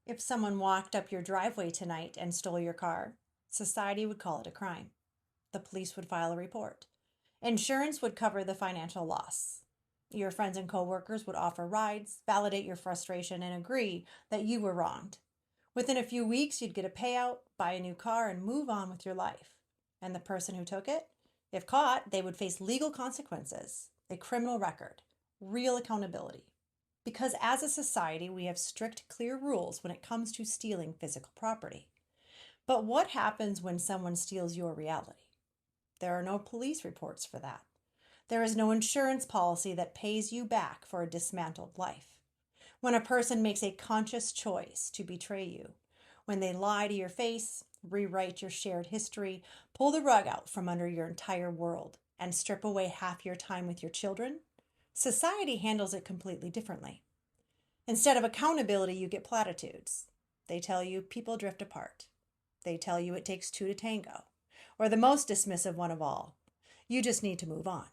If someone walked up your driveway tonight and stole your car, society would call it a crime. The police would file a report. Insurance would cover the financial loss. Your friends and coworkers would offer rides, validate your frustration, and agree that you were wronged. Within a few weeks, you'd get a payout, buy a new car, and move on with your life. And the person who took it, if caught, they would face legal consequences, a criminal record, real accountability. Because as a society, we have strict, clear rules when it comes to stealing physical property. But what happens when someone steals your reality? There are no police reports for that. There is no insurance policy that pays you back for a dismantled life. When a person makes a conscious choice to betray you, when they lie to your face, rewrite your shared history, pull the rug out from under your entire world, and strip away half your time with your children, society handles it completely differently. Instead of accountability, you get platitudes. They tell you people drift apart. They tell you it takes two to tango. Or the most dismissive one of all, you just need to move on.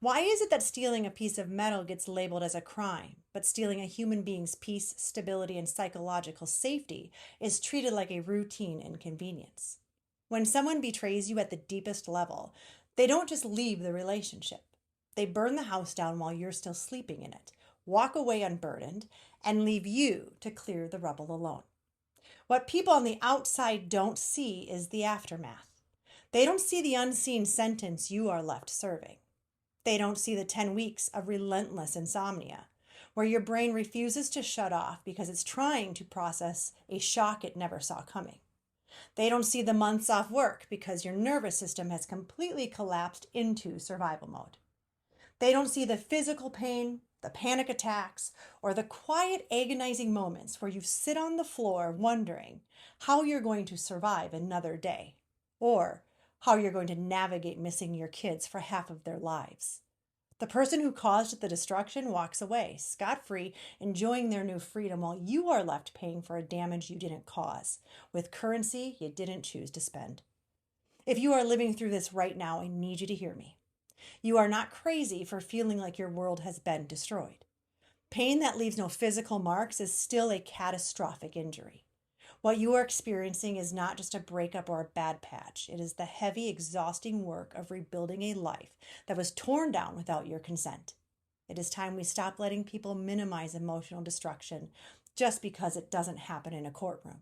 Why is it that stealing a piece of metal gets labeled as a crime, but stealing a human being's peace, stability, and psychological safety is treated like a routine inconvenience? When someone betrays you at the deepest level, they don't just leave the relationship. They burn the house down while you're still sleeping in it, walk away unburdened, and leave you to clear the rubble alone. What people on the outside don't see is the aftermath. They don't see the unseen sentence you are left serving. They don't see the 10 weeks of relentless insomnia, where your brain refuses to shut off because it's trying to process a shock it never saw coming. They don't see the months off work because your nervous system has completely collapsed into survival mode. They don't see the physical pain, the panic attacks, or the quiet, agonizing moments where you sit on the floor wondering how you're going to survive another day, or how you're going to navigate missing your kids for half of their lives. The person who caused the destruction walks away, scot-free, enjoying their new freedom, while you are left paying for a damage you didn't cause, with currency you didn't choose to spend. If you are living through this right now, I need you to hear me. You are not crazy for feeling like your world has been destroyed. Pain that leaves no physical marks is still a catastrophic injury. What you are experiencing is not just a breakup or a bad patch. It is the heavy, exhausting work of rebuilding a life that was torn down without your consent. It is time we stop letting people minimize emotional destruction just because it doesn't happen in a courtroom.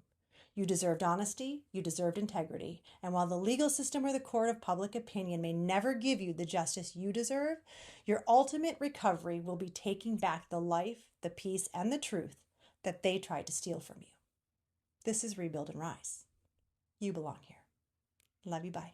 You deserved honesty, you deserved integrity, and while the legal system or the court of public opinion may never give you the justice you deserve, your ultimate recovery will be taking back the life, the peace, and the truth that they tried to steal from you. This is Rebuild and Rise. You belong here. Love you, bye.